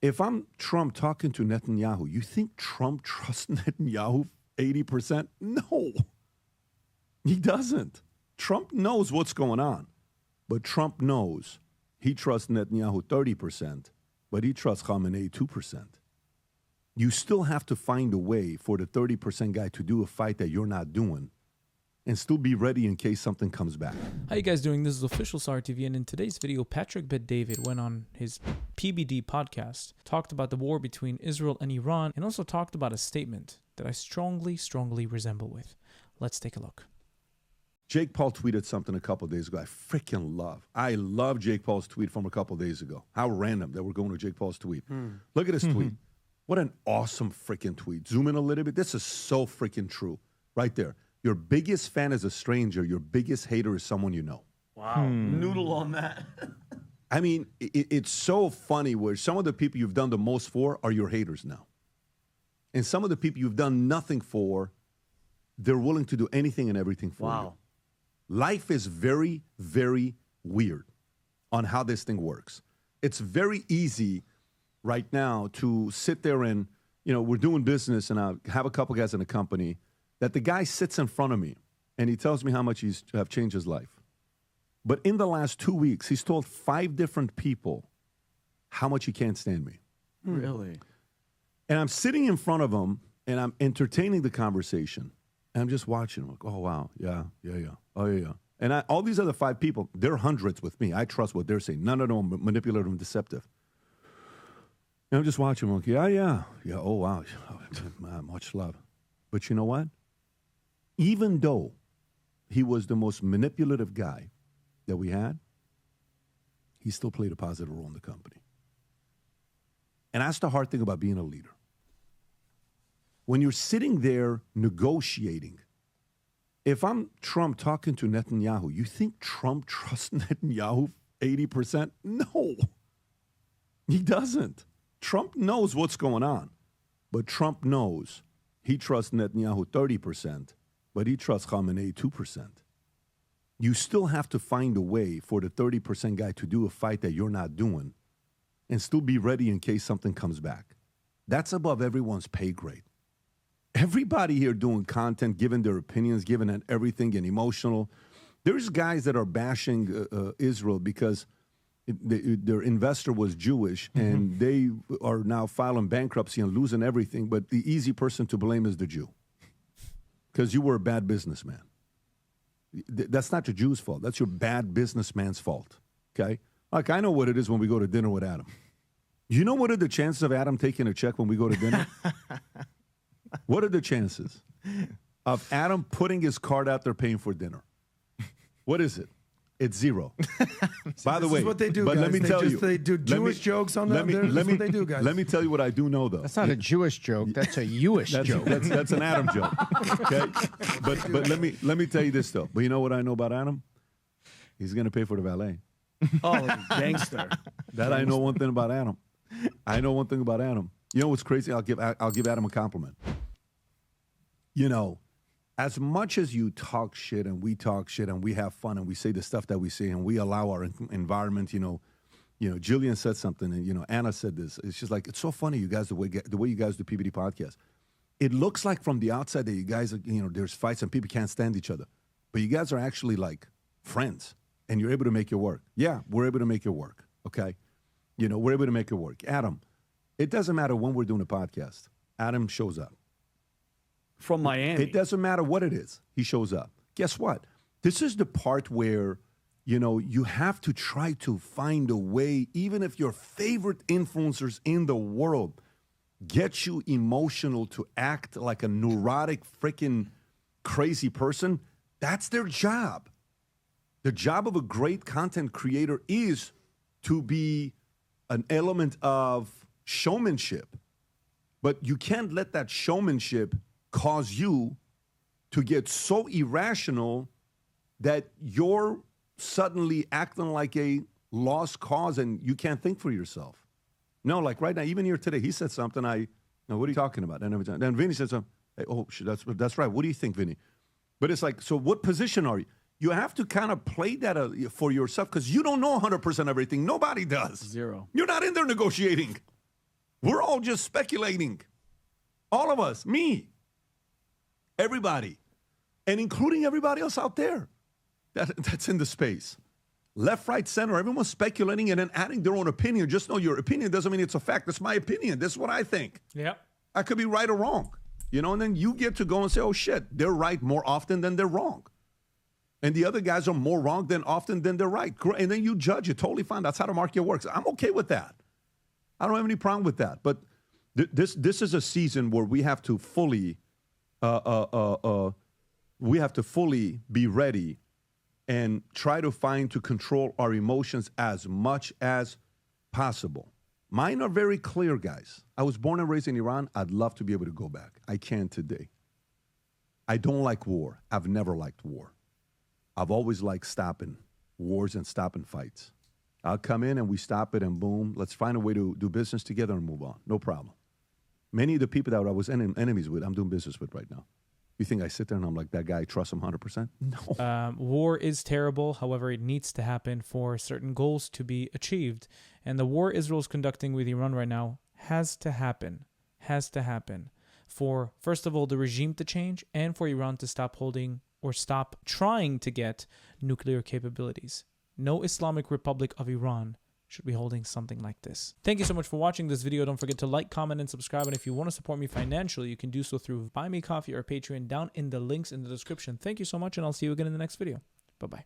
If I'm Trump talking to Netanyahu, you think Trump trusts Netanyahu 80%? No, he doesn't. Trump knows what's going on, but Trump knows he trusts Netanyahu 30%, but he trusts Khamenei 2%. You still have to find a way for the 30% guy to do a fight that you're not doing and still be ready in case something comes back. How you guys doing? This is Official SAR TV, and in today's video, Patrick Bet-David went on his PBD podcast, talked about the war between Israel and Iran, and also talked about a statement that I strongly resemble with. Let's take a look. Jake Paul tweeted something a couple of days ago I love Jake Paul's tweet from a couple of days ago. How random that we're going to Jake Paul's tweet. Look at this tweet. What an awesome freaking tweet. Zoom in a little bit. This is so freaking true. Right there. Your biggest fan is a stranger. Your biggest hater is someone you know. Wow. Noodle on that. I mean, it's so funny where some of the people you've done the most for are your haters now. And some of the people you've done nothing for, they're willing to do anything and everything for you. Life is very, very weird on how this thing works. It's very easy right now to sit there and, we're doing business and I have a couple guys in the company that the guy sits in front of me and he tells me how much he's have changed his life. But in the last 2 weeks, he's told 5 different people how much he can't stand me. Really? And I'm sitting in front of him and I'm entertaining the conversation. And I'm just watching him like, oh, wow, yeah. Oh, yeah. And all these other 5 people, they're hundreds with me. I trust what they're saying. None of them are manipulative and deceptive. And I'm just watching him like, yeah. Oh, wow. Much love. But you know what? Even though he was the most manipulative guy that we had, he still played a positive role in the company. And that's the hard thing about being a leader. When you're sitting there negotiating, if I'm Trump talking to Netanyahu, you think Trump trusts Netanyahu 80%? No, he doesn't. Trump knows what's going on, but Trump knows he trusts Netanyahu 30%, but he trusts Khamenei 2%. You still have to find a way for the 30% guy to do a fight that you're not doing and still be ready in case something comes back. That's above everyone's pay grade. Everybody here doing content, giving their opinions, giving it everything and emotional. There's guys that are bashing Israel because their investor was Jewish and they are now filing bankruptcy and losing everything. But the easy person to blame is the Jew because you were a bad businessman. That's not your Jew's fault. That's your bad businessman's fault. Okay? Like I know what it is when we go to dinner with Adam. You know what are the chances of Adam taking a check when we go to dinner? What are the chances of Adam putting his card out there paying for dinner? What is it? It's 0. By the way, this is what they do, but guys. let me tell you, they do Jewish jokes on them. That's what they do, guys. Let me tell you what I do know, though. That's not a Jewish joke. That's a Jewish joke. That's an Adam joke. Okay, but let me tell you this though. But you know what I know about Adam? He's going to pay for the valet. Oh, gangster. That I know one thing about Adam. I know one thing about Adam. You know what's crazy? I'll give Adam a compliment. As much as you talk shit and we talk shit and we have fun and we say the stuff that we say and we allow our environment, Jillian said something and, Anna said this. It's just like, it's so funny, you guys, the way you guys do PBD podcast. It looks like from the outside that you guys, there's fights and people can't stand each other. But you guys are actually like friends and you're able to make it work. Yeah, we're able to make it work, okay? We're able to make it work. Adam, it doesn't matter when we're doing a podcast. Adam shows up. From Miami. It doesn't matter what it is. He shows up. Guess what? This is the part where, you have to try to find a way, even if your favorite influencers in the world get you emotional to act like a neurotic, freaking crazy person, that's their job. The job of a great content creator is to be an element of showmanship. But you can't let that showmanship cause you to get so irrational that you're suddenly acting like a lost cause and you can't think for yourself. No, like right now, even here today, he said something. What are you talking about? And then Vinny said something. Hey, oh, shit, that's right. What do you think, Vinny? But it's like, so what position are you? You have to kind of play that for yourself because you don't know 100% everything. Nobody does. 0. You're not in there negotiating. We're all just speculating. All of us, me, everybody, and including everybody else out there that's in the space. Left, right, center, everyone's speculating and then adding their own opinion. Just know your opinion doesn't mean it's a fact. That's my opinion. This is what I think. Yeah. I could be right or wrong. You know, and then you get to go and say, oh, shit, they're right more often than they're wrong. And the other guys are more wrong than often than they're right. And then you judge it. Totally fine. That's how the market works. I'm okay with that. I don't have any problem with that. But this is a season where we have to fully be ready and try to control our emotions as much as possible. Mine are very clear, guys. I was born and raised in Iran. I'd love to be able to go back. I can't today. I don't like war. I've never liked war. I've always liked stopping wars and stopping fights. I'll come in and we stop it and boom, let's find a way to do business together and move on. No problem. Many of the people that I was enemies with, I'm doing business with right now. You think I sit there and I'm like, that guy, I trust him 100%? No. War is terrible. However, it needs to happen for certain goals to be achieved. And the war Israel is conducting with Iran right now has to happen. Has to happen. For, first of all, the regime to change and for Iran to stop holding or stop trying to get nuclear capabilities. No Islamic Republic of Iran should be holding something like this. Thank you so much for watching this video. Don't forget to like, comment, and subscribe. And if you want to support me financially, you can do so through Buy Me Coffee or Patreon down in the links in the description. Thank you so much, and I'll see you again in the next video. Bye-bye.